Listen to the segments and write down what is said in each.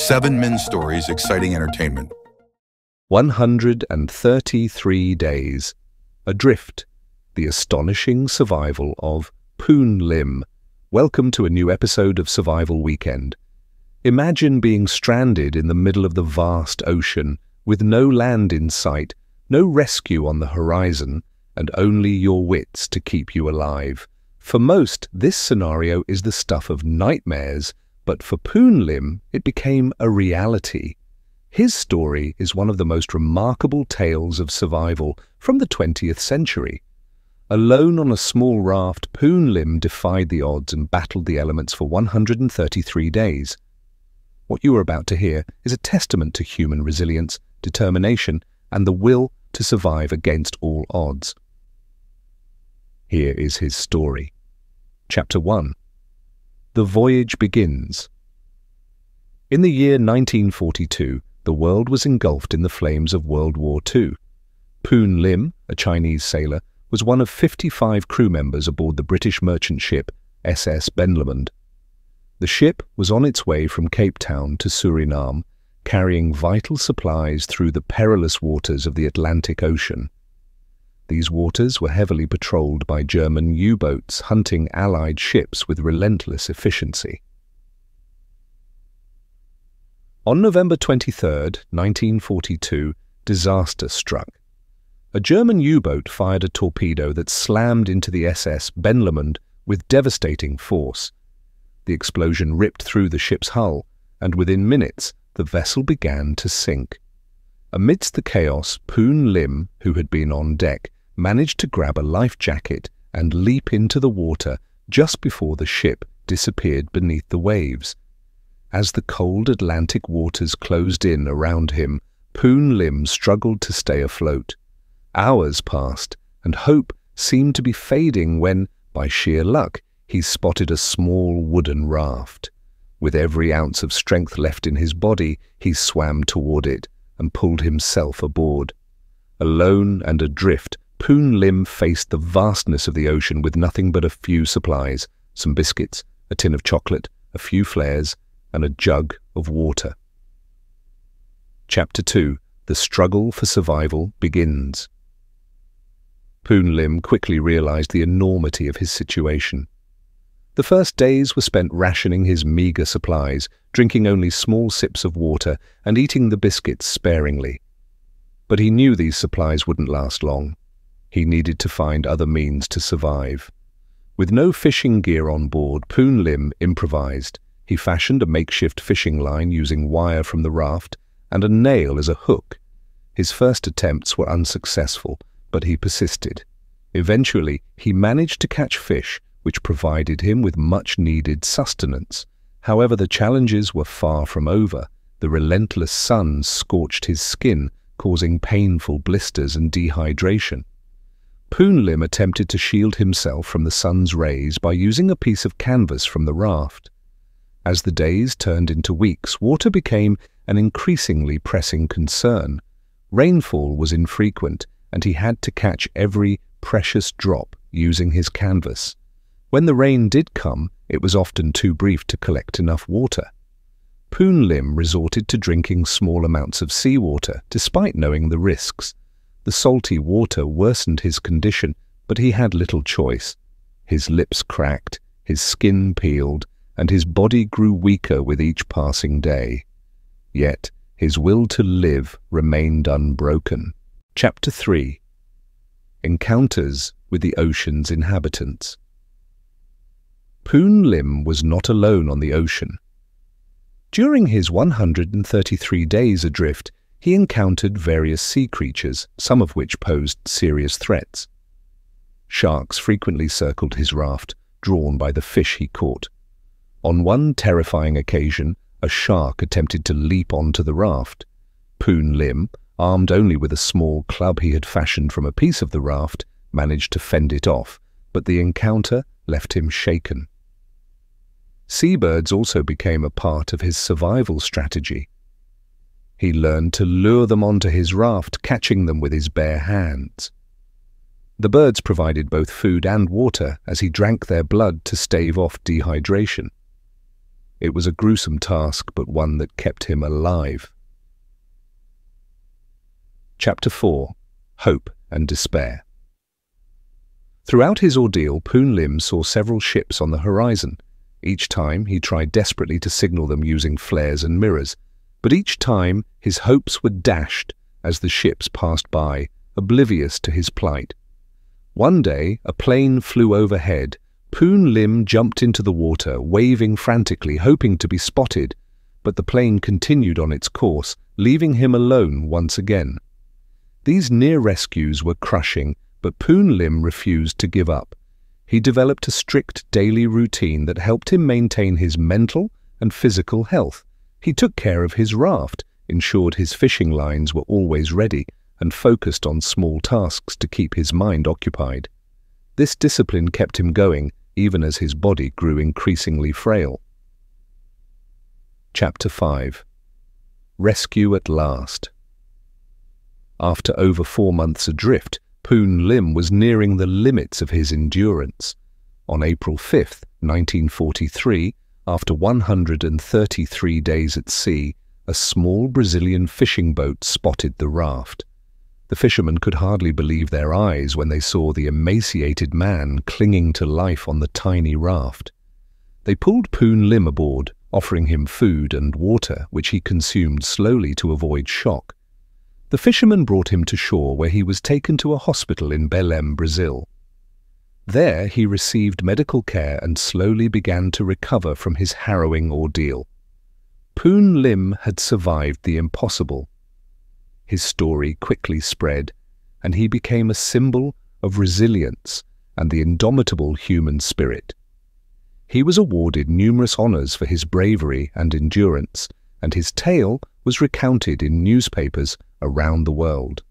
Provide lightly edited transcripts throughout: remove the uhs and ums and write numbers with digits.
7 men's stories, exciting entertainment. 133 Days Adrift, the astonishing survival of Poon Lim. Welcome to a new episode of Survival Weekend. Imagine being stranded in the middle of the vast ocean, with no land in sight, no rescue on the horizon, and only your wits to keep you alive. For most, this scenario is the stuff of nightmares, but for Poon Lim, it became a reality. His story is one of the most remarkable tales of survival from the 20th century. Alone on a small raft, Poon Lim defied the odds and battled the elements for 133 days. What you are about to hear is a testament to human resilience, determination, and the will to survive against all odds. Here is his story. Chapter 1. The voyage begins. In the year 1942, the world was engulfed in the flames of World War II. Poon Lim, a Chinese sailor, was one of 55 crew members aboard the British merchant ship SS Benlamond. The ship was on its way from Cape Town to Suriname, carrying vital supplies through the perilous waters of the Atlantic Ocean. These waters were heavily patrolled by German U-boats hunting Allied ships with relentless efficiency. On November 23, 1942, disaster struck. A German U-boat fired a torpedo that slammed into the SS Benlamond with devastating force. The explosion ripped through the ship's hull, and within minutes, the vessel began to sink. Amidst the chaos, Poon Lim, who had been on deck, managed to grab a life jacket and leap into the water just before the ship disappeared beneath the waves. As the cold Atlantic waters closed in around him, Poon Lim struggled to stay afloat. Hours passed, and hope seemed to be fading when, by sheer luck, he spotted a small wooden raft. With every ounce of strength left in his body, he swam toward it and pulled himself aboard. Alone and adrift, Poon Lim faced the vastness of the ocean with nothing but a few supplies, some biscuits, a tin of chocolate, a few flares, and a jug of water. Chapter 2. The struggle for survival begins. Poon Lim quickly realized the enormity of his situation. The first days were spent rationing his meager supplies, drinking only small sips of water and eating the biscuits sparingly. But he knew these supplies wouldn't last long. He needed to find other means to survive. With no fishing gear on board, Poon Lim improvised. He fashioned a makeshift fishing line using wire from the raft and a nail as a hook. His first attempts were unsuccessful, but he persisted. Eventually, he managed to catch fish, which provided him with much-needed sustenance. However, the challenges were far from over. The relentless sun scorched his skin, causing painful blisters and dehydration. Poon Lim attempted to shield himself from the sun's rays by using a piece of canvas from the raft. As the days turned into weeks, water became an increasingly pressing concern. Rainfall was infrequent, and he had to catch every precious drop using his canvas. When the rain did come, it was often too brief to collect enough water. Poon Lim resorted to drinking small amounts of seawater, despite knowing the risks. The salty water worsened his condition, but he had little choice. His lips cracked, his skin peeled, and his body grew weaker with each passing day. Yet, his will to live remained unbroken. Chapter 3. Encounters with the ocean's inhabitants. Poon Lim was not alone on the ocean. During his 133 days adrift, he encountered various sea creatures, some of which posed serious threats. Sharks frequently circled his raft, drawn by the fish he caught. On one terrifying occasion, a shark attempted to leap onto the raft. Poon Lim, armed only with a small club he had fashioned from a piece of the raft, managed to fend it off, but the encounter left him shaken. Seabirds also became a part of his survival strategy. He learned to lure them onto his raft, catching them with his bare hands. The birds provided both food and water as he drank their blood to stave off dehydration. It was a gruesome task, but one that kept him alive. Chapter 4. Hope and Despair. Throughout his ordeal, Poon Lim saw several ships on the horizon. Each time, he tried desperately to signal them using flares and mirrors, but each time his hopes were dashed as the ships passed by, oblivious to his plight. One day, a plane flew overhead. Poon Lim jumped into the water, waving frantically, hoping to be spotted, but the plane continued on its course, leaving him alone once again. These near rescues were crushing, but Poon Lim refused to give up. He developed a strict daily routine that helped him maintain his mental and physical health. He took care of his raft, ensured his fishing lines were always ready, and focused on small tasks to keep his mind occupied. This discipline kept him going, even as his body grew increasingly frail. Chapter 5. Rescue at Last. After over 4 months adrift, Poon Lim was nearing the limits of his endurance. On April 5, 1943, after 133 days at sea, a small Brazilian fishing boat spotted the raft. The fishermen could hardly believe their eyes when they saw the emaciated man clinging to life on the tiny raft. They pulled Poon Lim aboard, offering him food and water, which he consumed slowly to avoid shock. The fishermen brought him to shore, where he was taken to a hospital in Belém, Brazil. There he received medical care and slowly began to recover from his harrowing ordeal. Poon Lim had survived the impossible. His story quickly spread, and he became a symbol of resilience and the indomitable human spirit. He was awarded numerous honors for his bravery and endurance, and his tale was recounted in newspapers around the world.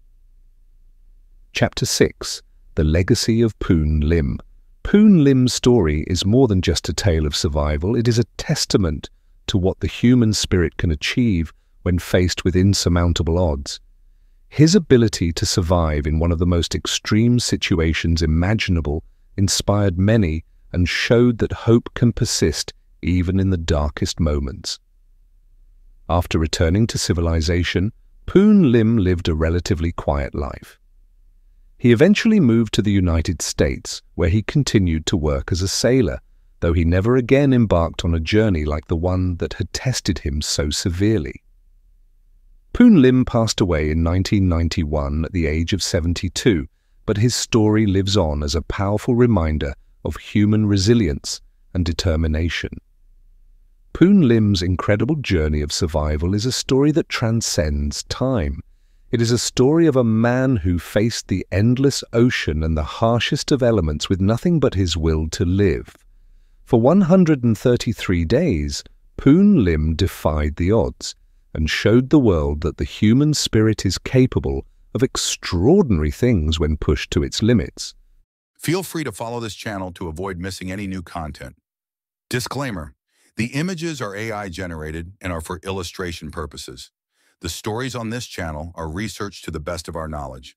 Chapter 6. The Legacy of Poon Lim. Poon Lim's story is more than just a tale of survival. It is a testament to what the human spirit can achieve when faced with insurmountable odds. His ability to survive in one of the most extreme situations imaginable inspired many and showed that hope can persist even in the darkest moments. After returning to civilization, Poon Lim lived a relatively quiet life. He eventually moved to the United States, where he continued to work as a sailor, though he never again embarked on a journey like the one that had tested him so severely. Poon Lim passed away in 1991 at the age of 72, but his story lives on as a powerful reminder of human resilience and determination. Poon Lim's incredible journey of survival is a story that transcends time. It is a story of a man who faced the endless ocean and the harshest of elements with nothing but his will to live. For 133 days, Poon Lim defied the odds and showed the world that the human spirit is capable of extraordinary things when pushed to its limits. Feel free to follow this channel to avoid missing any new content. Disclaimer: the images are AI generated and are for illustration purposes. The stories on this channel are researched to the best of our knowledge.